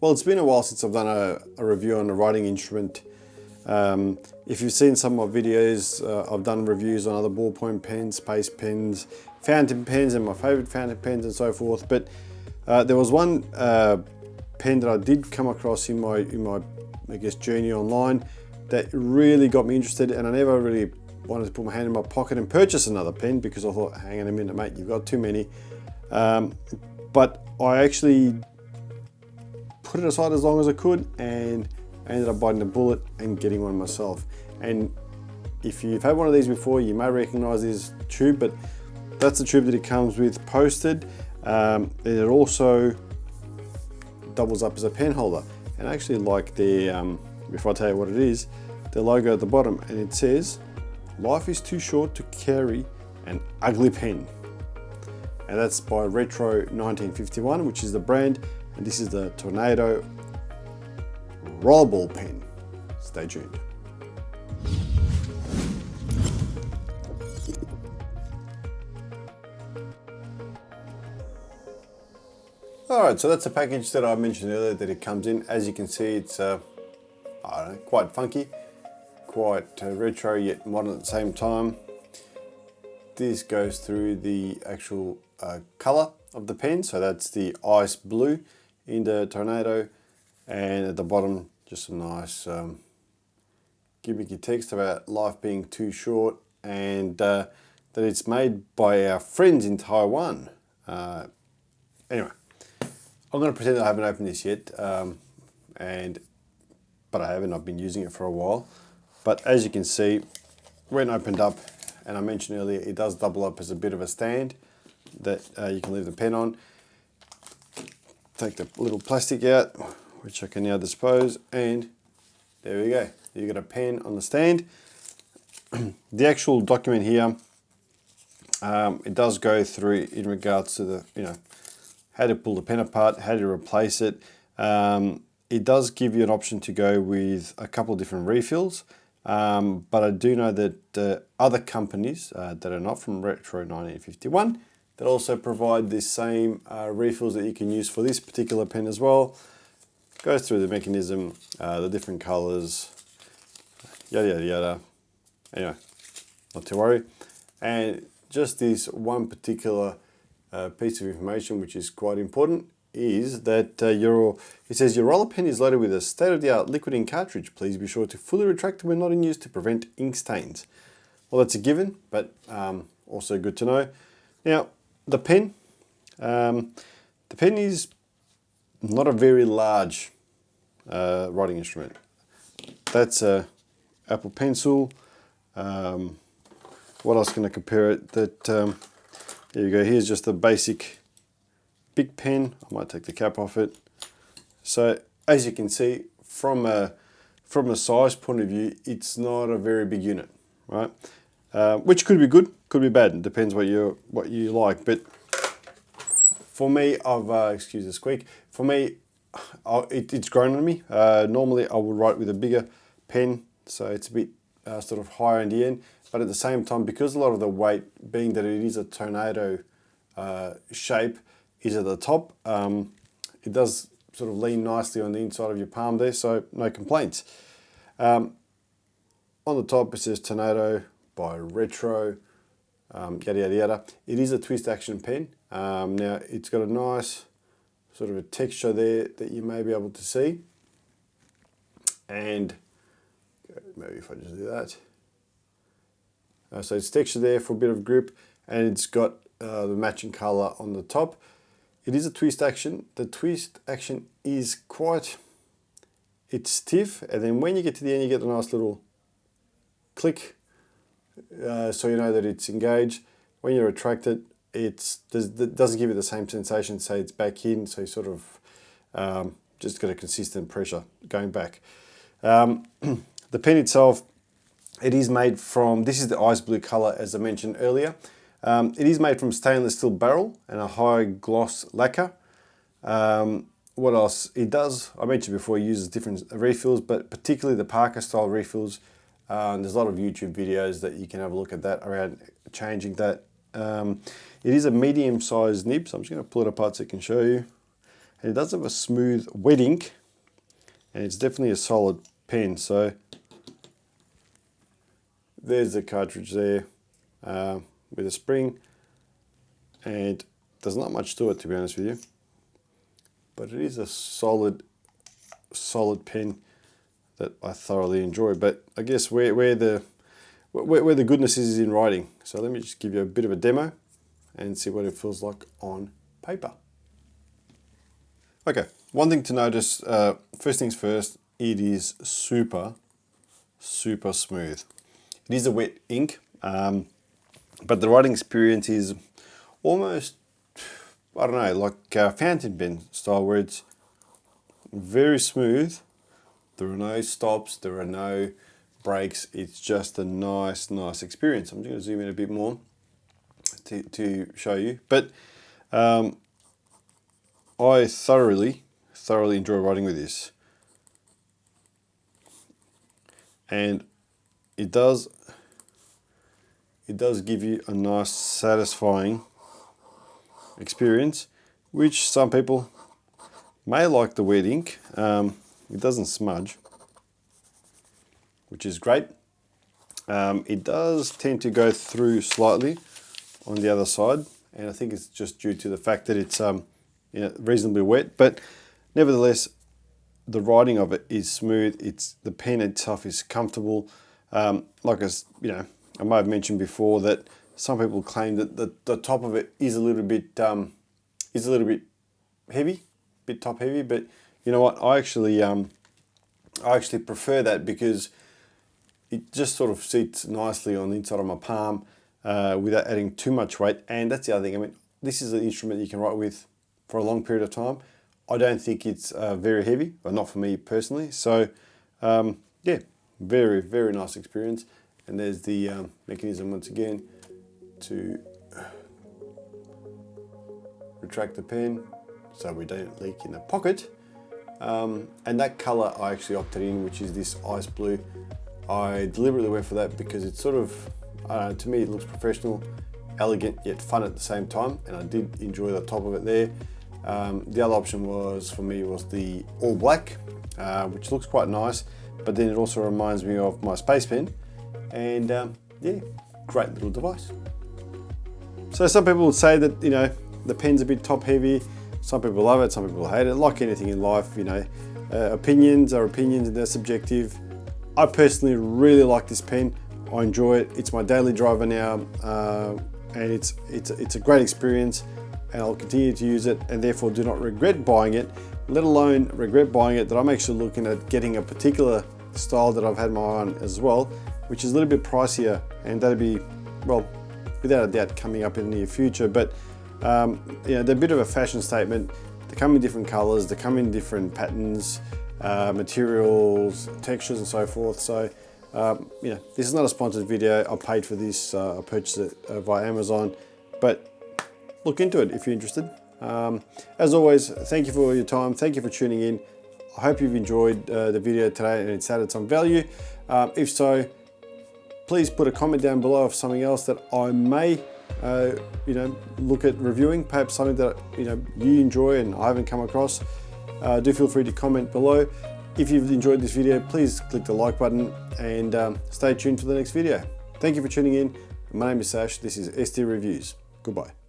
Well, it's been a while since I've done a review on a writing instrument. If you've seen some of my videos, I've done reviews on other ballpoint pens, paste pens, fountain pens, and my favorite fountain pens and so forth. But there was one pen that I did come across in my I guess journey online that really got me interested, and I never really wanted to put my hand in my pocket and purchase another pen because I thought, hang on a minute, mate, you've got too many. But I actually put it aside as long as I could, and I ended up biting the bullet and getting one myself. And if you've had one of these before, you may recognize this tube, but that's the tube that it comes with posted. It also doubles up as a pen holder. And I actually like the, before I tell you what it is, the logo at the bottom, and it says, "Life is too short to carry an ugly pen." And that's by Retro 1951, which is the brand, and this is the Tornado Rollerball pen. Stay tuned. Alright, so that's the package that I mentioned earlier that it comes in. As you can see, it's I don't know, quite funky, quite retro yet modern at the same time. This goes through the actual color of the pen, so that's the ice blue in the Tornado, and at the bottom just a nice gimmicky text about life being too short, and that it's made by our friends in Taiwan. Anyway, I'm going to pretend I haven't opened this yet, but I haven't. I've been using it for a while. But as you can see, when opened up, and I mentioned earlier, it does double up as a bit of a stand that you can leave the pen on. Take the little plastic out, which I can now dispose, and there we go. You got a pen on the stand. The actual document here, it does go through in regards to the, how to pull the pen apart, how to replace it. It does give you an option to go with a couple of different refills, but I do know that other companies that are not from Retro 1951 that also provide the same refills that you can use for this particular pen as well. Goes through the mechanism, the different colors, yada yada yada. Anyway, not to worry. And just this one particular piece of information, which is quite important, is that it says your roller pen is loaded with a state-of-the-art liquid ink cartridge. Please be sure to fully retract it when not in use to prevent ink stains. Well, that's a given, but also good to know. Now, the pen is not a very large writing instrument. That's a Apple Pencil. What else can I compare it? There you go. Here's just a basic big pen. I might take the cap off it. So as you can see, from a size point of view, it's not a very big unit, right? Which could be good, could be bad. It depends what you like. But for me, excuse the squeak. For me, it's grown on me. Normally, I would write with a bigger pen, so it's a bit sort of higher in the end. But at the same time, because a lot of the weight, being that it is a Tornado shape, is at the top, it does sort of lean nicely on the inside of your palm there, so no complaints. On the top it says Tornado by Retro, yada yada yada. It is a twist action pen. Now it's got a nice sort of a texture there that you may be able to see, and maybe if I just do that. So it's texture there for a bit of grip, and it's got the matching color on the top. It is a twist action. The twist action is it's stiff, and then when you get to the end, you get a nice little click, so you know that it's engaged. When you retract it, it doesn't give you the same sensation, say it's back in, so you sort of just got a consistent pressure going back. The pen itself, it is made from, this is the ice blue color as I mentioned earlier. It is made from stainless steel barrel and a high gloss lacquer. What else? It does, I mentioned before, it uses different refills, but particularly the Parker style refills. There's a lot of YouTube videos that you can have a look at that around changing that. It is a medium sized nib, so I'm just going to pull it apart so I can show you. and it does have a smooth wet ink, and it's definitely a solid pen. So there's the cartridge there with a spring, and there's not much to it, to be honest with you, but it is a solid pen that I thoroughly enjoy. But I guess where the goodness is in writing. So let me just give you a bit of a demo and see what it feels like on paper. Okay, one thing to notice, first things first, it is super smooth. It is a wet ink, but the writing experience is almost, I don't know, like fountain pen style, where it's very smooth. There are no stops, there are no breaks. It's just a nice experience. I'm just going to zoom in a bit more to show you. But I thoroughly enjoy writing with this. And it does give you a nice, satisfying experience, which some people may like the wet ink. It doesn't smudge, which is great. It does tend to go through slightly on the other side, and I think it's just due to the fact that it's reasonably wet, but nevertheless the writing of it is smooth. The pen itself is comfortable. Like I might have mentioned before that some people claim that the top of it is a little bit heavy, bit top heavy, but you know what, I actually prefer that, because it just sort of sits nicely on the inside of my palm without adding too much weight. And that's the other thing. I mean, this is an instrument you can write with for a long period of time. I don't think it's very heavy, but not for me personally. So yeah, very nice experience. And there's the mechanism once again to retract the pen so we don't leak in the pocket. And that color I actually opted in, which is this ice blue. I deliberately went for that because it's sort of, to me it looks professional, elegant yet fun at the same time, and I did enjoy the top of it there. The other option for me was the all black, which looks quite nice, but then it also reminds me of my Space Pen, and yeah, great little device. So some people would say that, you know, the pen's a bit top heavy. Some people love it, some people hate it. Like anything in life, you know, opinions are opinions and they're subjective. I personally really like this pen. I enjoy it. It's my daily driver now, and it's a great experience, and I'll continue to use it, and therefore do not regret buying it, let alone regret buying it that I'm actually looking at getting a particular style that I've had my eye on as well, which is a little bit pricier, and that'll be, well, without a doubt coming up in the near future. But you know, they're a bit of a fashion statement. They come in different colors, they come in different patterns, materials, textures and so forth. So you know, this is not a sponsored video. I paid for this, I purchased it via Amazon, but look into it if you're interested. As always, thank you for your time, thank you for tuning in. I hope you've enjoyed the video today and it's added some value. If so, please put a comment down below of something else that I may you know, look at reviewing, perhaps something that you enjoy and I haven't come across. Do feel free to comment below. If you've enjoyed this video, please click the like button and stay tuned for the next video. Thank you for tuning in. My name is Sash. This is SD Reviews. Goodbye.